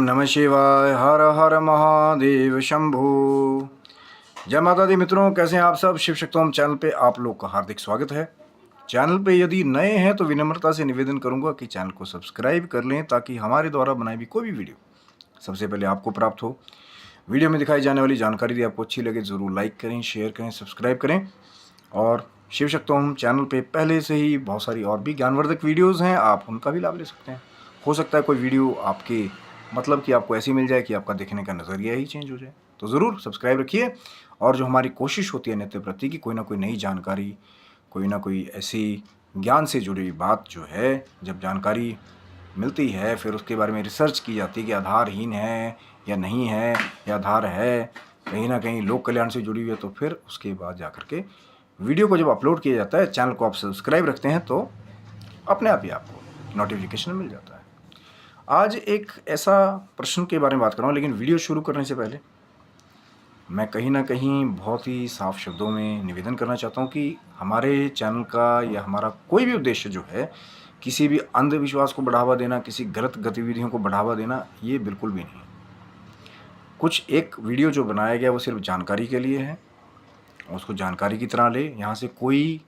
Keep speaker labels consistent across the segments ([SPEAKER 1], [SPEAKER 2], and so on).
[SPEAKER 1] नमः शिवाय। हर हर महादेव शंभू। जय माता दी मित्रों, कैसे हैं आप सब। शिव शक्तोम चैनल पे आप लोग का हार्दिक स्वागत है। चैनल पे यदि नए हैं तो विनम्रता से निवेदन करूंगा कि चैनल को सब्सक्राइब कर लें ताकि हमारे द्वारा बनाई हुई कोई भी वीडियो सबसे पहले आपको प्राप्त हो। वीडियो में दिखाई जाने वाली जानकारी यदि आपको अच्छी लगे ज़रूर लाइक करें, शेयर करें, सब्सक्राइब करें। और शिव शक्तोम चैनल पे पहले से ही बहुत सारी और भी ज्ञानवर्धक वीडियोज़ हैं, आप उनका भी लाभ ले सकते हैं। हो सकता है कोई वीडियो आपके मतलब कि आपको ऐसी मिल जाए कि आपका देखने का नज़रिया ही चेंज हो जाए। तो ज़रूर सब्सक्राइब रखिए। और जो हमारी कोशिश होती है नित्य प्रति की कोई ना कोई नई जानकारी, कोई ना कोई ऐसी ज्ञान से जुड़ी बात जो है, जब जानकारी मिलती है फिर उसके बारे में रिसर्च की जाती है कि आधारहीन है या नहीं है, या आधार है, कहीं ना कहीं लोक कल्याण से जुड़ी हुई है, तो फिर उसके बाद जा कर के वीडियो को जब अपलोड किया जाता है, चैनल को आप सब्सक्राइब रखते हैं तो अपने आप ही आपको नोटिफिकेशन मिल जाता है। आज एक ऐसा प्रश्न के बारे में बात कर रहा हूँ, लेकिन वीडियो शुरू करने से पहले मैं कहीं ना कहीं बहुत ही साफ शब्दों में निवेदन करना चाहता हूँ कि हमारे चैनल का या हमारा कोई भी उद्देश्य जो है किसी भी अंधविश्वास को बढ़ावा देना, किसी गलत गतिविधियों को बढ़ावा देना, ये बिल्कुल भी नहीं। कुछ एक वीडियो जो बनाया गया वो सिर्फ जानकारी के लिए है, उसको जानकारी की तरह ले। यहाँ से कोई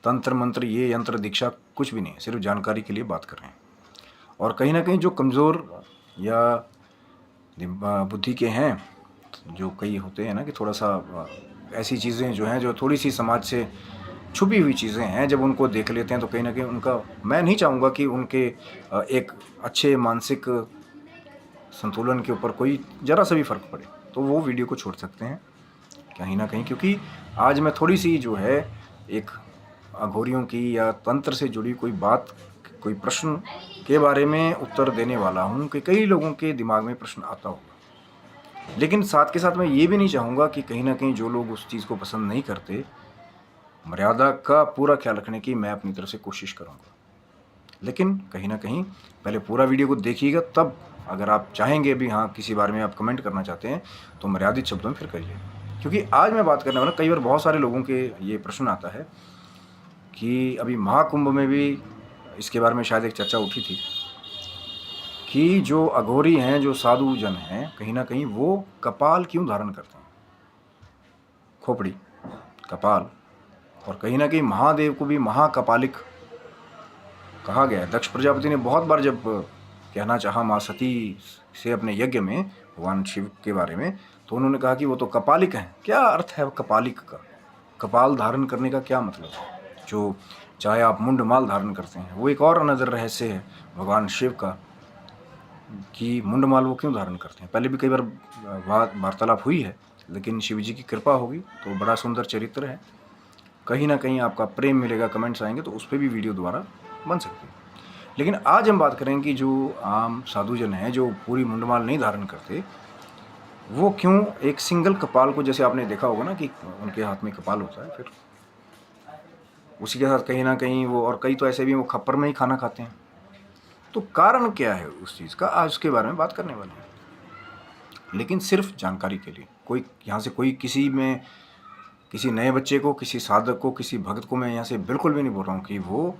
[SPEAKER 1] तंत्र मंत्र, ये यंत्र दीक्षा कुछ भी नहीं है, सिर्फ जानकारी के लिए बात कर रहे हैं। और कहीं ना कहीं जो कमज़ोर या बुद्धि के हैं, जो कई होते हैं ना कि थोड़ा सा ऐसी चीज़ें जो हैं जो थोड़ी सी समाज से छुपी हुई चीज़ें हैं, जब उनको देख लेते हैं तो कहीं ना कहीं उनका, मैं नहीं चाहूँगा कि उनके एक अच्छे मानसिक संतुलन के ऊपर कोई ज़रा सा भी फ़र्क पड़े, तो वो वीडियो को छोड़ सकते हैं कहीं ना कहीं। क्योंकि आज मैं थोड़ी सी जो है एक अघोरियों की या तंत्र से जुड़ी कोई बात, कोई प्रश्न के बारे में उत्तर देने वाला हूँ कि कई लोगों के दिमाग में प्रश्न आता होगा। लेकिन साथ के साथ मैं ये भी नहीं चाहूँगा कि कहीं ना कहीं जो लोग उस चीज़ को पसंद नहीं करते, मर्यादा का पूरा ख्याल रखने की मैं अपनी तरफ से कोशिश करूँगा। लेकिन कहीं ना कहीं पहले पूरा वीडियो को देखिएगा, तब अगर आप चाहेंगे भी, हाँ किसी बारे में आप कमेंट करना चाहते हैं तो मर्यादित शब्दों में फिर करिए। क्योंकि आज मैं बात करने वाला, कई बार बहुत सारे लोगों के ये प्रश्न आता है कि अभी महाकुंभ में भी इसके बारे में शायद एक चर्चा उठी थी कि जो अघोरी हैं, जो साधु जन हैं, कहीं ना कहीं वो कपाल क्यों धारण करते हैं, खोपड़ी, कपाल। और कहीं ना कहीं महादेव को भी महाकपालिक कहा गया है। दक्ष प्रजापति ने बहुत बार जब कहना चाहा माँ सती से अपने यज्ञ में भगवान शिव के बारे में, तो उन्होंने कहा कि वो तो कपालिक हैं। क्या अर्थ है कपालिक का? कपाल धारण करने का क्या मतलब है? जो चाहे आप मुंडमाल धारण करते हैं, वो एक और अनदर रहस्य है भगवान शिव का कि मुंडमाल वो क्यों धारण करते हैं। पहले भी कई बार वार्तालाप हुई है, लेकिन शिव जी की कृपा होगी तो बड़ा सुंदर चरित्र है। कहीं ना कहीं आपका प्रेम मिलेगा, कमेंट्स आएंगे तो उस पर भी वीडियो दोबारा बन सकती है। लेकिन आज हम बात करेंगे कि जो आम साधुजन हैं, जो पूरी मुंडमाल नहीं धारण करते, वो क्यों एक सिंगल कपाल को, जैसे आपने देखा होगा ना कि उनके हाथ में कपाल होता है, फिर उसी के साथ कहीं ना कहीं वो, और कई तो ऐसे भी वो खप्पर में ही खाना खाते हैं। तो कारण क्या है उस चीज़ का, आज उसके बारे में बात करने वाले हैं। लेकिन सिर्फ जानकारी के लिए, कोई यहाँ से कोई किसी नए बच्चे को, किसी साधक को, किसी भक्त को मैं यहाँ से बिल्कुल भी नहीं बोल रहा हूँ कि वो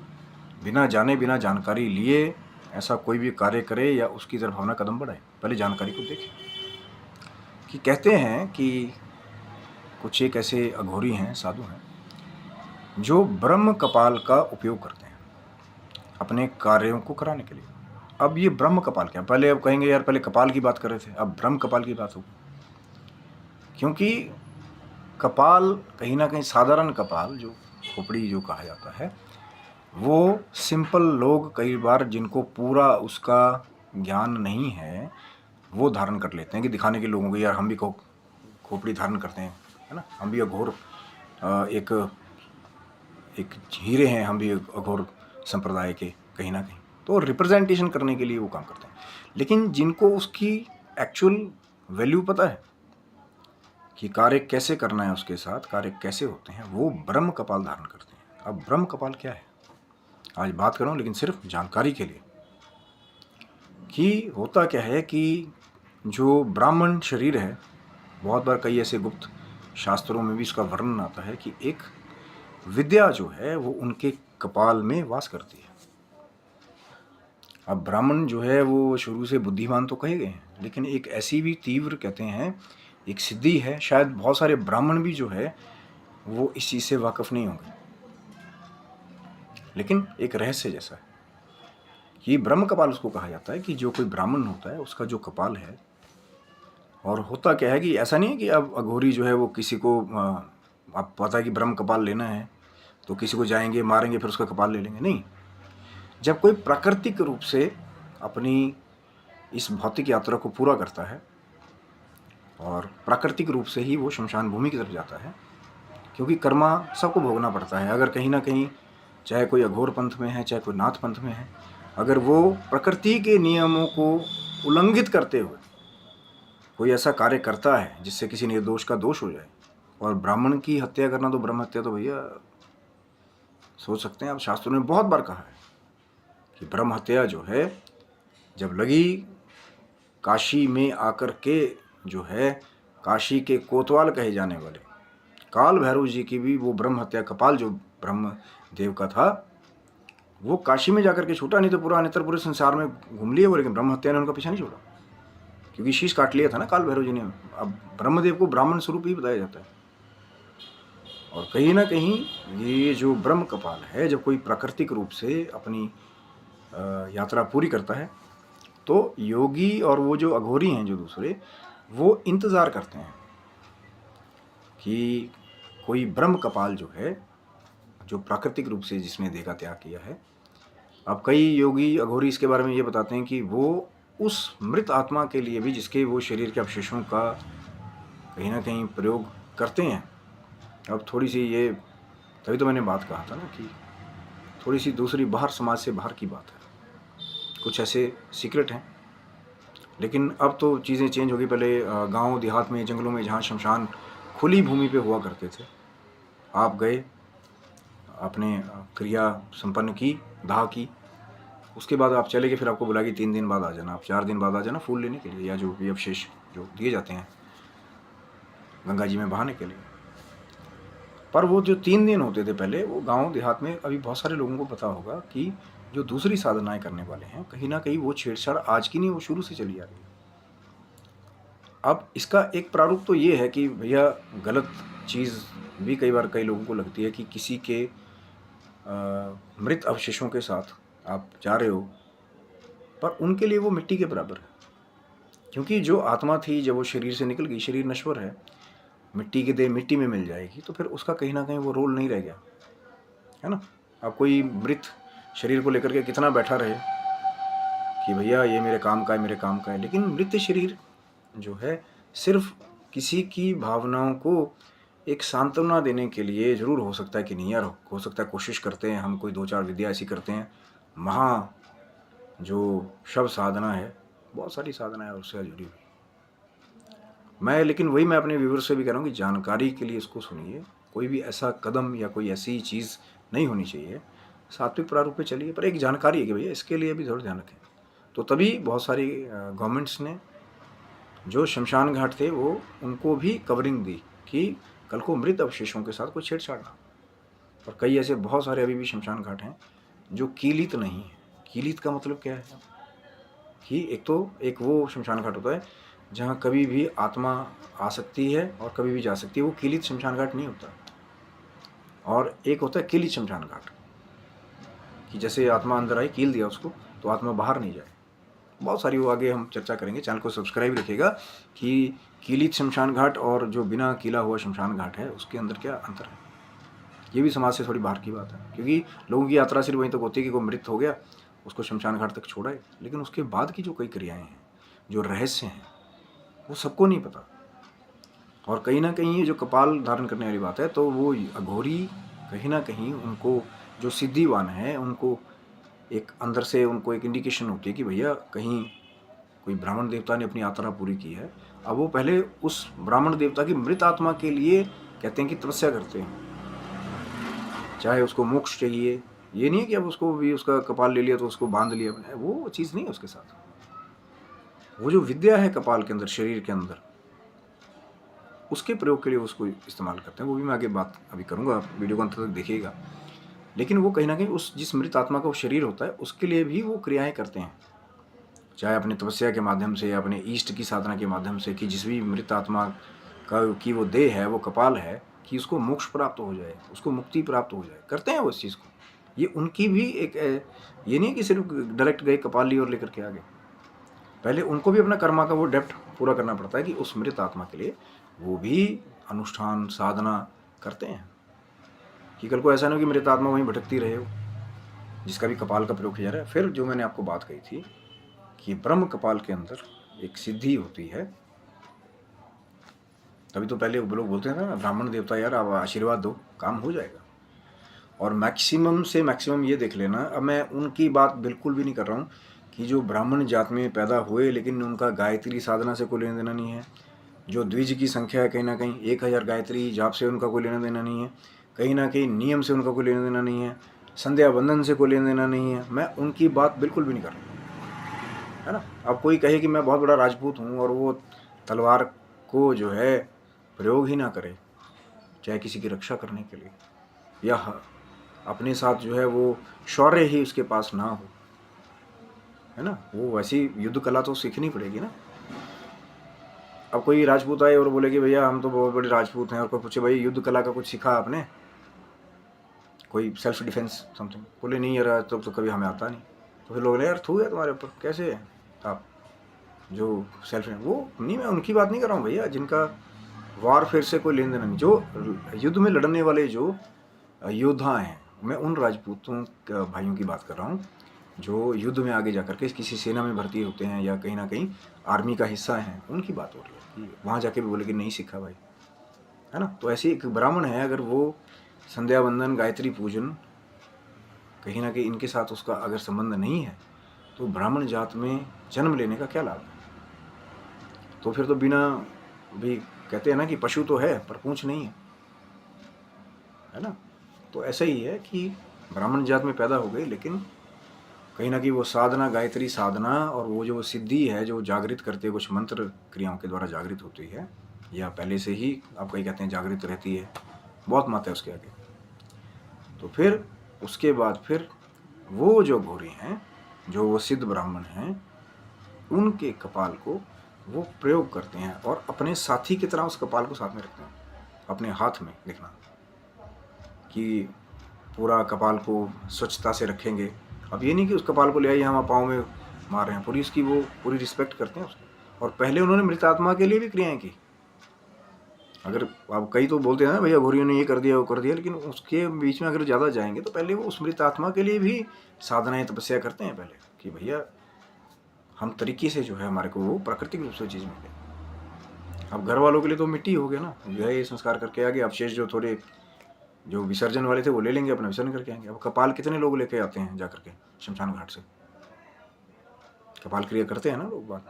[SPEAKER 1] बिना जाने बिना जानकारी लिए ऐसा कोई भी कार्य करे या उसकी तरफ अपना कदम बढ़ाए। पहले जानकारी को देखें कि कहते हैं कि कुछ एक ऐसे अघोरी हैं, साधु हैं, जो ब्रह्म कपाल का उपयोग करते हैं अपने कार्यों को कराने के लिए। अब ये ब्रह्म कपाल क्या? पहले अब कहेंगे यार पहले कपाल की बात कर रहे थे, अब ब्रह्म कपाल की बात होगी। क्योंकि कपाल कहीं ना कहीं साधारण कपाल, जो खोपड़ी जो कहा जाता है, वो सिंपल लोग कई बार जिनको पूरा उसका ज्ञान नहीं है, वो धारण कर लेते हैं कि दिखाने के लोगों को, यार हम भी खोपड़ी धारण करते हैं, है ना, हम भी अघोर एक हीरे हैं, हम भी अघोर संप्रदाय के, कहीं ना कहीं तो रिप्रेजेंटेशन करने के लिए वो काम करते हैं। लेकिन जिनको उसकी एक्चुअल वैल्यू पता है कि कार्य कैसे करना है, उसके साथ कार्य कैसे होते हैं, वो ब्रह्म कपाल धारण करते हैं। अब ब्रह्म कपाल क्या है आज बात कर रहा हूँ, लेकिन सिर्फ जानकारी के लिए कि होता क्या है कि जो ब्राह्मण शरीर है, बहुत बार कई ऐसे गुप्त शास्त्रों में भी इसका वर्णन आता है कि एक विद्या जो है वो उनके कपाल में वास करती है। अब ब्राह्मण जो है वो शुरू से बुद्धिमान तो कहे गए हैं, लेकिन एक ऐसी भी तीव्र कहते हैं एक सिद्धि है, शायद बहुत सारे ब्राह्मण भी जो है वो इस चीज़ से वाकिफ़ नहीं होंगे, लेकिन एक रहस्य जैसा है। ये ब्रह्म कपाल उसको कहा जाता है कि जो कोई ब्राह्मण होता है उसका जो कपाल है, और होता क्या है कि ऐसा नहीं है कि अब अघोरी जो है वो किसी को आप पता है कि ब्रह्म कपाल लेना है तो किसी को जाएंगे मारेंगे फिर उसका कपाल ले लेंगे, नहीं। जब कोई प्राकृतिक रूप से अपनी इस भौतिक यात्रा को पूरा करता है और प्राकृतिक रूप से ही वो शमशान भूमि की तरफ जाता है, क्योंकि कर्मा सबको भोगना पड़ता है। अगर कहीं ना कहीं चाहे कोई अघोर पंथ में है चाहे कोई नाथ पंथ में है, अगर वो प्रकृति के नियमों को उल्लंघित करते हुए कोई ऐसा कार्य करता है जिससे किसी निर्दोष का दोष हो जाए, और ब्राह्मण की हत्या करना तो ब्रह्म हत्या तो भैया सोच सकते हैं आप, शास्त्रों ने बहुत बार कहा है कि ब्रह्म हत्या जो है जब लगी काशी में आकर के जो है काशी के कोतवाल कहे जाने वाले काल भैरव जी की भी वो ब्रह्म हत्या कपाल जो ब्रह्म देव का था वो काशी में जाकर के छूटा, नहीं तो पूरा अन्यत्र पूरे संसार में घूम लिए वो, लेकिन ब्रह्म हत्या ने उनका पीछा नहीं छोड़ा, क्योंकि शीश काट लिया था ना काल भैरव जी ने। अब ब्रह्मदेव को ब्राह्मण स्वरूप ही बताया जाता है, और कहीं ना कहीं ये जो ब्रह्म कपाल है जब कोई प्राकृतिक रूप से अपनी यात्रा पूरी करता है तो योगी और वो जो अघोरी हैं जो दूसरे वो इंतज़ार करते हैं कि कोई ब्रह्म कपाल जो है जो प्राकृतिक रूप से जिसने देह का त्याग किया है। अब कई योगी अघोरी इसके बारे में ये बताते हैं कि वो उस मृत आत्मा के लिए भी जिसके वो शरीर के अवशेषों का कहीं ना कहीं प्रयोग करते हैं। अब थोड़ी सी ये तभी तो मैंने बात कहा था ना कि थोड़ी सी दूसरी बाहर समाज से बाहर की बात है, कुछ ऐसे सीक्रेट हैं, लेकिन अब तो चीज़ें चेंज हो गई। पहले गांव देहात में जंगलों में जहाँ शमशान खुली भूमि पे हुआ करते थे, आप गए आपने क्रिया संपन्न की दाह की, उसके बाद आप चले गए, फिर आपको बुला कि 3 दिन बाद आ जाना, आप 4 दिन बाद आ जाना फूल लेने के लिए या जो भी अवशेष जो दिए जाते हैं गंगा जी में बहाने के लिए। पर वो जो 3 दिन होते थे पहले वो गांव देहात में अभी बहुत सारे लोगों को पता होगा कि जो दूसरी साधनाएं करने वाले हैं कहीं ना कहीं वो छेड़छाड़ आज की नहीं, वो शुरू से चली आ रही है। अब इसका एक प्रारूप तो ये है कि भैया गलत चीज़ भी कई बार कई लोगों को लगती है कि किसी के मृत अवशेषों के साथ आप जा रहे हो, पर उनके लिए वो मिट्टी के बराबर है, क्योंकि जो आत्मा थी जब वो शरीर से निकल गई, शरीर नश्वर है, मिट्टी की देह मिट्टी में मिल जाएगी, तो फिर उसका कहीं ना कहीं वो रोल नहीं रह गया है ना। अब कोई मृत शरीर को लेकर के कितना बैठा रहे कि भैया ये मेरे काम का है मेरे काम का है, लेकिन मृत शरीर जो है सिर्फ किसी की भावनाओं को एक सांत्वना देने के लिए ज़रूर हो सकता है कि नहीं यार, हो सकता है कोशिश करते हैं हम, कोई 2-4 विद्या ऐसी करते हैं, महा जो शव साधना है, बहुत सारी साधना है उससे जुड़ी हुई। लेकिन वही मैं अपने व्यूअर्स से भी कह रहा हूँ कि जानकारी के लिए इसको सुनिए, कोई भी ऐसा कदम या कोई ऐसी चीज़ नहीं होनी चाहिए, सात्विक प्रारूप पे चलिए, पर एक जानकारी है कि भैया इसके लिए भी थोड़ा ध्यान रखें। तो तभी बहुत सारी गवर्नमेंट्स ने जो शमशान घाट थे वो उनको भी कवरिंग दी कि कल को मृत अवशेषों के साथ कोई छेड़छाड़ ना। और कई ऐसे बहुत सारे अभी भी शमशान घाट हैं जो कीलित नहीं है। कीलित का मतलब क्या है कि एक वो शमशान घाट होता है जहाँ कभी भी आत्मा आ सकती है और कभी भी जा सकती है, वो कीलित शमशान घाट नहीं होता। और एक होता है कीलित शमशान घाट कि जैसे आत्मा अंदर आई कील दिया उसको तो आत्मा बाहर नहीं जाए। बहुत सारी वो आगे हम चर्चा करेंगे, चैनल को सब्सक्राइब रखिएगा कि कीलित शमशान घाट और जो बिना कीला हुआ शमशान घाट है उसके अंदर क्या अंतर है। ये भी समाज से थोड़ी बाहर की बात है, क्योंकि लोगों की यात्रा सिर्फ वहीं तक होती है कि कोई मृत हो गया उसको शमशान घाट तक छोड़ा है, लेकिन उसके बाद की जो कई क्रियाएं हैं, जो रहस्य हैं, वो सबको नहीं पता। और कहीं ना कहीं ये जो कपाल धारण करने वाली बात है, तो वो अघोरी कहीं ना कहीं उनको जो सिद्धिवान है उनको एक अंदर से उनको एक इंडिकेशन होती है कि भैया कहीं कोई ब्राह्मण देवता ने अपनी यात्रा पूरी की है। अब वो पहले उस ब्राह्मण देवता की मृत आत्मा के लिए कहते हैं कि तपस्या करते हैं, चाहे उसको मोक्ष चाहिए, ये नहीं है कि अब उसको भी उसका कपाल ले लिया तो उसको बांध लिया, वो चीज़ नहीं है उसके साथ। वो जो विद्या है कपाल के अंदर शरीर के अंदर, उसके प्रयोग के लिए उसको इस्तेमाल करते हैं। वो भी मैं आगे बात अभी करूँगा, वीडियो को अंत तक देखिएगा। लेकिन वो कहीं ना कहीं उस जिस मृत आत्मा का वो शरीर होता है उसके लिए भी वो क्रियाएं करते हैं, चाहे अपनी तपस्या के माध्यम से या अपने ईष्ट की साधना के माध्यम से, कि जिस भी मृत आत्मा का की वो देह है, वो कपाल है, कि उसको मोक्ष प्राप्त हो जाए, उसको मुक्ति प्राप्त हो जाए, करते हैं वो इस चीज़ को। ये उनकी भी एक ये नहीं कि सिर्फ डायरेक्ट गए कपाल ली और लेकर के आ गए, पहले उनको भी अपना कर्मा का वो डेप्थ पूरा करना पड़ता है कि उस मृत आत्मा के लिए वो भी अनुष्ठान साधना करते हैं, कि कल को ऐसा नहीं हो कि मृत आत्मा वहीं भटकती रहे हो, जिसका भी कपाल का प्रयोग किया जा रहा है। फिर जो मैंने आपको बात कही थी कि ब्रह्म कपाल के अंदर एक सिद्धि होती है, तभी तो पहले वो लोग बोलते हैं ना, ब्राह्मण देवता यार आप आशीर्वाद दो काम हो जाएगा। और मैक्सिमम से मैक्सिमम ये देख लेना, अब मैं उनकी बात बिल्कुल भी नहीं कर रहा हूँ कि जो ब्राह्मण जात में पैदा हुए लेकिन उनका गायत्री साधना से कोई लेना देना नहीं है, जो द्विज की संख्या है कहीं ना कहीं 1000 गायत्री जाप से उनका कोई लेना देना नहीं है, कहीं ना कहीं नियम से उनका कोई लेना देना नहीं है, संध्या बंधन से कोई लेना देना नहीं है, मैं उनकी बात बिल्कुल भी नहीं कर रहा, है ना। अब कोई कहे कि मैं बहुत बड़ा राजपूत हूँ और वो तलवार को जो है प्रयोग ही ना करे, चाहे किसी की रक्षा करने के लिए, या अपने साथ जो है वो शौर्य ही उसके पास ना हो, है ना, वो वैसी युद्ध कला तो सीखनी पड़ेगी ना। अब कोई राजपूत आए और बोले कि भैया हम तो बहुत बड़े राजपूत हैं, और कोई पूछे भाई युद्ध कला का कुछ सीखा आपने, कोई सेल्फ डिफेंस समथिंग, बोले नहीं यार तो कभी हमें आता नहीं, तो फिर लोग ने यार थू है तुम्हारे ऊपर, कैसे है आप जो सेल्फ, वो नहीं, मैं उनकी बात नहीं कर रहा हूँ भैया जिनका वारफेयर से कोई लेन देन नहीं, जो युद्ध में लड़ने वाले जो योद्धा हैं, मैं उन राजपूतों भाइयों की बात कर रहा हूँ जो युद्ध में आगे जाकर के किसी सेना में भर्ती होते हैं या कहीं ना कहीं आर्मी का हिस्सा हैं, उनकी बात हो रही है कि वहाँ जाके भी बोले कि नहीं सीखा भाई, है ना। तो ऐसे एक ब्राह्मण है, अगर वो संध्या बंदन गायत्री पूजन कहीं ना कहीं इनके साथ उसका अगर संबंध नहीं है, तो ब्राह्मण जात में जन्म लेने का क्या लाभ है। तो फिर तो बिना भी कहते हैं ना कि पशु तो है पर पूंछ नहीं है ना। तो ऐसा ही है कि ब्राह्मण जात में पैदा हो गई, लेकिन कहीं ना कहीं वो साधना गायत्री साधना और वो जो सिद्धि है जो जागृत करते हैं, कुछ मंत्र क्रियाओं के द्वारा जागृत होती है, या पहले से ही आप कहीं कहते हैं जागृत रहती है, बहुत मत है उसके आगे। तो फिर उसके बाद फिर वो जो घोरी हैं, जो वो सिद्ध ब्राह्मण हैं, उनके कपाल को वो प्रयोग करते हैं और अपने साथी की तरह उस कपाल को साथ में रखते हैं, अपने हाथ में। देखना कि पूरा कपाल को स्वच्छता से रखेंगे। अब ये नहीं कि उस कपाल को ले आइए हम पाँव में मार रहे हैं, पूरी उसकी वो पूरी रिस्पेक्ट करते हैं उसकी। और पहले उन्होंने मृत आत्मा के लिए भी क्रियाएं की। अगर आप कई तो बोलते हैं ना भैया घोरियों ने ये कर दिया वो कर दिया, लेकिन उसके बीच में अगर ज़्यादा जाएंगे तो पहले वो उस मृत आत्मा के लिए भी साधनाएं तपस्या करते हैं पहले, कि भैया हम तरीके से जो है हमारे को वो प्राकृतिक रूप से चीज़ मिले। अब घर वालों के लिए तो मिट्टी हो गया ना, जो है ये संस्कार करके आगे, अब शेष जो थोड़े जो विसर्जन वाले थे वो ले लेंगे, अपना विसर्जन करके आएंगे। अब कपाल कितने लोग लेके आते हैं जा करके शमशान घाट से, कपाल क्रिया करते हैं ना लोग बात,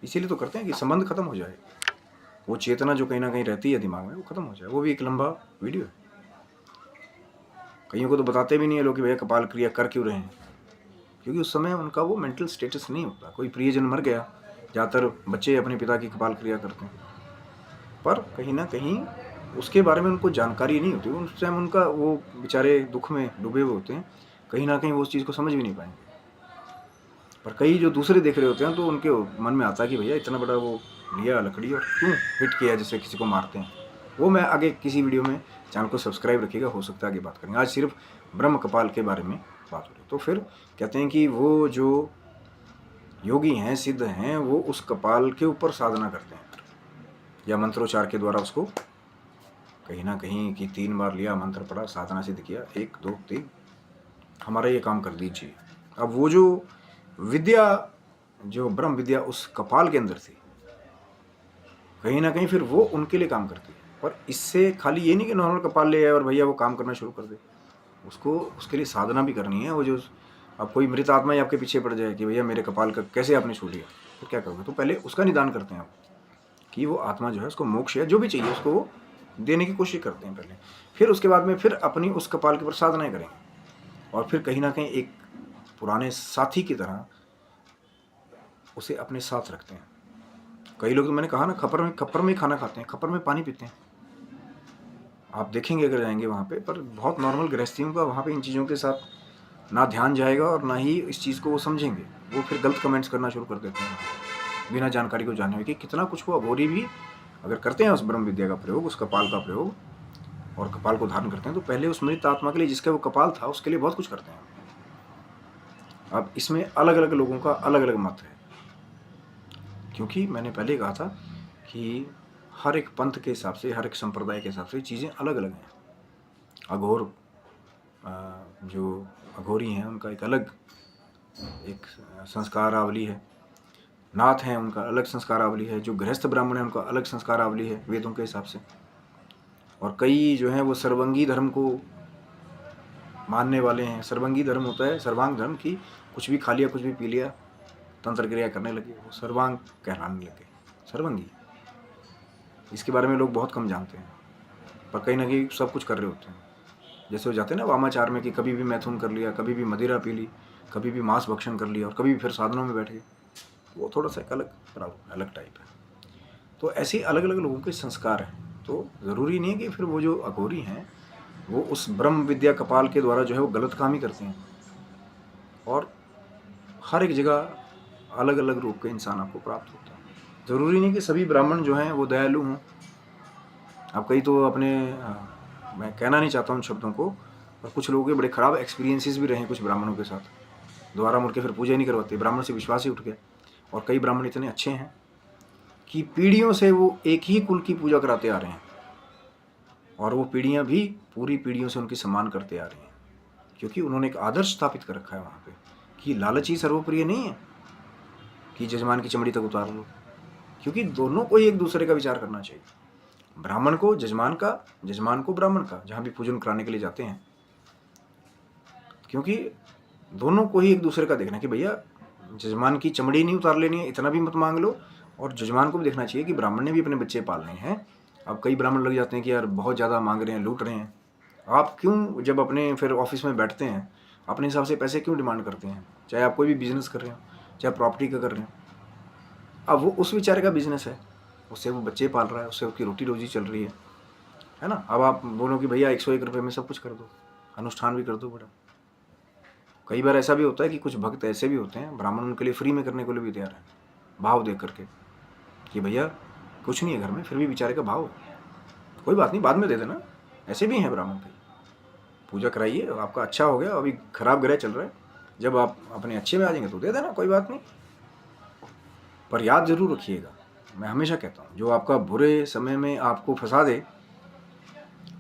[SPEAKER 1] इसीलिए तो करते हैं कि संबंध खत्म हो जाए, वो चेतना जो कहीं ना कहीं रहती है दिमाग में वो खत्म हो जाए। वो भी एक लंबा वीडियो है, कईयों को तो बताते भी नहीं है लोग कि भैया कपाल क्रिया कर क्यों रहे हैं, क्योंकि उस समय उनका वो मेंटल स्टेटस नहीं होता। कोई प्रियजन मर गया, ज़्यादातर बच्चे अपने पिता की कपाल क्रिया करते हैं, पर कहीं ना कहीं उसके बारे में उनको जानकारी नहीं होती, उस टाइम उनका वो बेचारे दुख में डूबे हुए होते हैं, कहीं ना कहीं वो उस चीज़ को समझ भी नहीं पाएंगे। पर कई जो दूसरे देख रहे होते हैं तो उनके मन में आता है कि भैया इतना बड़ा वो लिया लकड़ी और क्यों हिट किया जैसे किसी को मारते हैं। वो मैं आगे किसी वीडियो में, चैनल को सब्सक्राइब रखिएगा, हो सकता है आगे बात करेंगे। आज सिर्फ ब्रह्म कपाल के बारे में बात हो रही। तो फिर कहते हैं कि वो जो योगी हैं सिद्ध हैं वो उस कपाल के ऊपर साधना करते हैं, या मंत्रोच्चार के द्वारा उसको कहीं ना कहीं कि 3 बार लिया, मंत्र पढ़ा, साधना सिद्ध किया, 1 2 3 हमारा ये काम कर दीजिए। अब वो जो विद्या, जो ब्रह्म विद्या उस कपाल के अंदर थी, कहीं ना कहीं फिर वो उनके लिए काम करती है। पर इससे खाली ये नहीं कि नॉर्मल कपाल ले आए और भैया वो काम करना शुरू कर दे, उसको उसके लिए साधना भी करनी है। वो जो अब कोई मृत आत्मा ही आपके पीछे पड़ जाए कि भैया मेरे कपाल का कैसे आपने छू लिया, तो क्या करोगे, तो पहले उसका निदान करते हैं आप कि वो आत्मा जो है उसको मोक्ष या जो भी चाहिए उसको वो देने की कोशिश करते हैं पहले। फिर उसके बाद में फिर अपनी उस कपाल के ऊपर साधनाएं करेंगे और फिर कहीं ना कहीं एक पुराने साथी की तरह उसे अपने साथ रखते हैं। कई लोग तो मैंने कहा ना खप्पर में खाना खाते हैं, खप्पर में पानी पीते हैं, आप देखेंगे अगर जाएंगे वहाँ पे, पर बहुत नॉर्मल गृहस्थियों का वहाँ पे इन चीज़ों के साथ ना ध्यान जाएगा और ना ही इस चीज़ को वो समझेंगे। वो फिर गलत कमेंट्स करना शुरू कर देते हैं बिना जानकारी को जाने हुए कि कितना कुछ वो अघोरी भी अगर करते हैं उस ब्रह्म विद्या का प्रयोग, उस कपाल का प्रयोग, और कपाल को धारण करते हैं, तो पहले उस मृत आत्मा के लिए जिसका वो कपाल था उसके लिए बहुत कुछ करते हैं। अब इसमें अलग अलग लोगों का अलग अलग मत है, क्योंकि मैंने पहले कहा था कि हर एक पंथ के हिसाब से, हर एक संप्रदाय के हिसाब से चीज़ें अलग अलग हैं। अघोर जो अघोरी हैं उनका एक अलग एक संस्कारावली है, नाथ हैं उनका अलग संस्कारावली है, जो गृहस्थ ब्राह्मण है उनका अलग संस्कारावली है वेदों के हिसाब से, और कई जो हैं वो सर्वंगी धर्म को मानने वाले हैं। सर्वंगी धर्म होता है सर्वांग धर्म की, कुछ भी खा लिया कुछ भी पी लिया तंत्र क्रिया करने लगे, वो सर्वांग कहलाने लगे, सर्वंगी। इसके बारे में लोग बहुत कम जानते हैं, पर कहीं ना कहीं सब कुछ कर रहे होते हैं। जैसे हो जाते हैं ना वामाचार में कि कभी भी मैथुन कर लिया, कभी भी मदिरा पी ली, कभी भी मांस भक्षण कर लिया और कभी भी फिर साधनों में बैठ गए, वो थोड़ा सा एक अलग टाइप है। तो ऐसे अलग अलग लोगों के संस्कार हैं, तो ज़रूरी नहीं है कि फिर वो जो अघोरी हैं वो उस ब्रह्म विद्या कपाल के द्वारा जो है वो गलत काम ही करते हैं। और हर एक जगह अलग अलग रूप के इंसान आपको प्राप्त होता है। ज़रूरी नहीं कि सभी ब्राह्मण जो हैं वो दयालु हों। अब कई तो अपने मैं कहना नहीं चाहता उन शब्दों को, और कुछ लोगों के बड़े ख़राब एक्सपीरियंसेस भी रहे कुछ ब्राह्मणों के साथ, दोबारा मुड़ के फिर पूजा ही नहीं करवाते, ब्राह्मण से विश्वास ही उठ गया। और कई ब्राह्मण इतने अच्छे हैं कि पीढ़ियों से वो एक ही कुल की पूजा कराते आ रहे हैं, और वो पीढ़ियाँ भी पूरी पीढ़ियों से उनकी सम्मान करते आ रही हैं, क्योंकि उन्होंने एक आदर्श स्थापित कर रखा है वहाँ पे कि लालच ही सर्वप्रिय नहीं है कि जजमान की चमड़ी तक उतार लो, क्योंकि दोनों को ही एक दूसरे का विचार करना चाहिए। ब्राह्मण को जजमान का, जजमान को ब्राह्मण का, जहाँ भी पूजन कराने के लिए जाते हैं, क्योंकि दोनों को ही एक दूसरे का देखना कि भैया जजमान की चमड़ी नहीं उतार लेनी है, इतना भी मत मांग लो, और जजमान को भी देखना चाहिए कि ब्राह्मण ने भी अपने बच्चे पालने हैं। अब कई ब्राह्मण लग जाते हैं कि यार बहुत ज़्यादा मांग रहे हैं, लूट रहे हैं। आप क्यों जब अपने फिर ऑफिस में बैठते हैं अपने हिसाब से पैसे क्यों डिमांड करते हैं, चाहे आप कोई भी बिजनेस कर रहे हो, चाहे प्रॉपर्टी का कर रहे हो। अब वो उस बेचारे का बिजनेस है, उससे वो बच्चे पाल रहा है, उससे उसकी रोटी रोजी चल रही है ना। अब आप बोलो कि भैया 101 रुपये में सब कुछ कर दो, अनुष्ठान भी कर दो बड़ा। कई बार ऐसा भी होता है कि कुछ भक्त ऐसे भी होते हैं, ब्राह्मण उनके लिए फ्री में करने को भी तैयार है, भाव दे करके कि भैया कुछ नहीं है घर में, फिर भी बेचारे का भाव है, कोई बात नहीं बाद में दे देना। ऐसे भी हैं ब्राह्मण कई, पूजा कराइए, आपका अच्छा हो गया, अभी खराब ग्रह चल रहा है, जब आप अपने अच्छे में आ जाएंगे तो दे देना, कोई बात नहीं। पर याद जरूर रखिएगा, मैं हमेशा कहता हूँ, जो आपका बुरे समय में आपको फंसा दे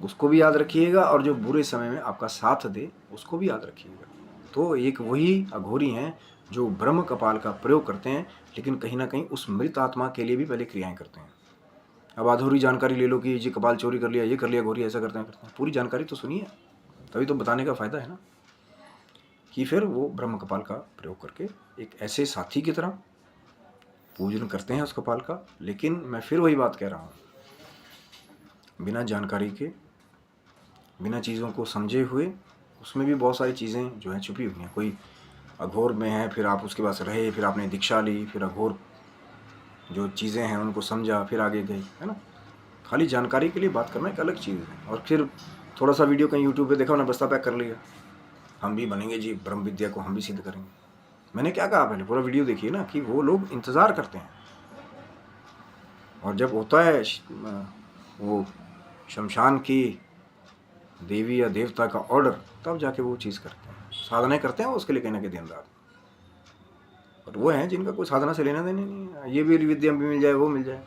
[SPEAKER 1] उसको भी याद रखिएगा, और जो बुरे समय में आपका साथ दे उसको भी याद रखिएगा। तो एक वही अघोरी हैं जो ब्रह्म कपाल का प्रयोग करते हैं, लेकिन कहीं ना कहीं उस मृत आत्मा के लिए भी पहले क्रियाएं करते हैं। अब अधूरी जानकारी ले लो कि ये कपाल चोरी कर लिया, ये कर लिया, अघोरी ऐसा करते हैं। पूरी जानकारी तो सुनिए, तभी तो बताने का फ़ायदा है ना, कि फिर वो ब्रह्म कपाल का प्रयोग करके एक ऐसे साथी की तरह पूजन करते हैं उस कपाल का। लेकिन मैं फिर वही बात कह रहा हूँ, बिना जानकारी के, बिना चीज़ों को समझे हुए, उसमें भी बहुत सारी चीज़ें जो हैं छुपी हुई हैं। कोई अघोर में है, फिर आप उसके पास रहे, फिर आपने दीक्षा ली, फिर अघोर जो चीज़ें हैं उनको समझा, फिर आगे गई, है ना। खाली जानकारी के लिए बात करना एक अलग चीज़ है, और फिर थोड़ा सा वीडियो कहीं यूट्यूब पे देखा ना, बस्ता पैक कर लिया, हम भी बनेंगे जी, ब्रह्म विद्या को हम भी सिद्ध करेंगे। मैंने क्या कहा, पहले पूरा वीडियो देखिए ना, कि वो लोग इंतज़ार करते हैं, और जब होता है वो शमशान की देवी या देवता का ऑर्डर, तब जाके वो चीज़ करते हैं, साधनाएं करते हैं वो उसके लिए कहीं ना कहीं देनदार। और वो हैं जिनका कोई साधना से लेना देना नहीं है, ये भी विद्या भी मिल जाए, वो मिल जाए।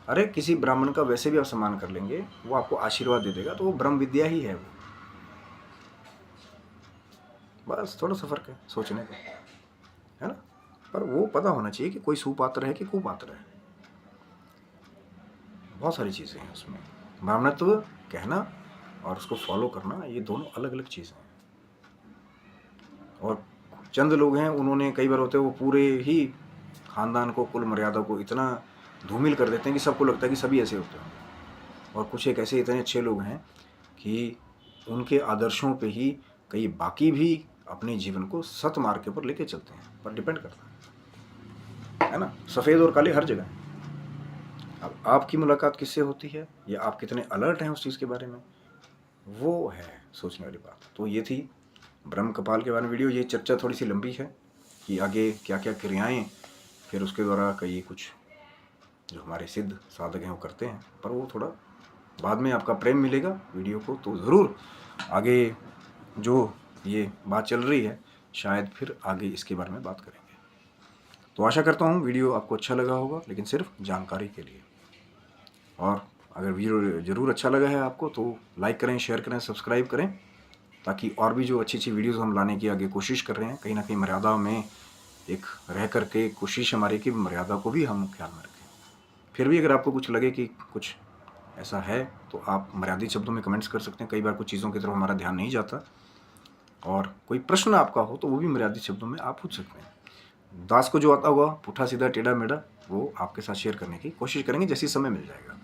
[SPEAKER 1] अरे किसी ब्राह्मण का वैसे भी आप सम्मान कर लेंगे, वो आपको आशीर्वाद दे देगा, तो वो ब्रह्म विद्या ही है वो। बस थोड़ा सा फर्क है सोचने का, है ना। पर वो पता होना चाहिए कि कोई सुपात्र है कि कुपात्र है, बहुत सारी चीज़ें हैं उसमें। ब्राह्मणत्व कहना और उसको फॉलो करना, ये दोनों अलग अलग चीज़ें हैं। और चंद लोग हैं, उन्होंने कई बार होते हैं वो पूरे ही खानदान को, कुल मर्यादा को इतना धूमिल कर देते हैं कि सबको लगता है कि सभी ऐसे होते हैं। और कुछ एक ऐसे इतने अच्छे लोग हैं कि उनके आदर्शों पे ही कई बाकी भी अपने जीवन को सत मार्ग के ऊपर लेके चलते हैं। पर डिपेंड करता है ना, सफ़ेद और काले हर जगह। अब आपकी मुलाकात किससे होती है या आप कितने अलर्ट हैं उस चीज़ के बारे में, वो है सोचने वाली बात। तो ये थी ब्रह्म कपाल के बारे में वीडियो। ये चर्चा थोड़ी सी लंबी है कि आगे क्या क्या क्रियाएं फिर उसके द्वारा कई कुछ जो हमारे सिद्ध साधक हैं वो करते हैं, पर वो थोड़ा बाद में आपका प्रेम मिलेगा वीडियो को तो ज़रूर आगे जो ये बात चल रही है शायद फिर आगे इसके बारे में बात करेंगे। तो आशा करता हूँ वीडियो आपको अच्छा लगा होगा, लेकिन सिर्फ जानकारी के लिए। और अगर वीडियो ज़रूर अच्छा लगा है आपको तो लाइक करें, शेयर करें, सब्सक्राइब करें, ताकि और भी जो अच्छी अच्छी वीडियोज़ हम लाने की आगे कोशिश कर रहे हैं, कहीं ना कहीं मर्यादा में एक रह कर के कोशिश हमारी की मर्यादा को भी हम ख्याल में रखें। फिर भी अगर आपको कुछ लगे कि कुछ ऐसा है तो आप मर्यादित शब्दों में कमेंट्स कर सकते हैं। कई बार कुछ चीज़ों की तरफ हमारा ध्यान नहीं जाता, और कोई प्रश्न आपका हो तो वो भी मर्यादित शब्दों में आप पूछ सकते हैं। दास को जो आता होगा पुट्ठा सीधा टेढ़ा मेढ़ा वो आपके साथ शेयर करने की कोशिश करेंगे जैसी समय मिल जाएगा।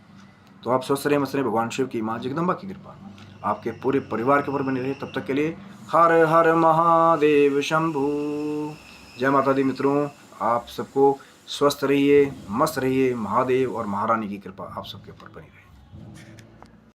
[SPEAKER 1] तो आप स्वस्थ रहे, मस्त रहे, भगवान शिव की माँ जगदम्बा की कृपा आपके पूरे परिवार के ऊपर बनी रहे। तब तक के लिए हर हर महादेव शंभू। जय माता दी मित्रों, आप सबको स्वस्थ रहिए, मस्त रहिए, महादेव और महारानी की कृपा आप सबके ऊपर बनी रहे।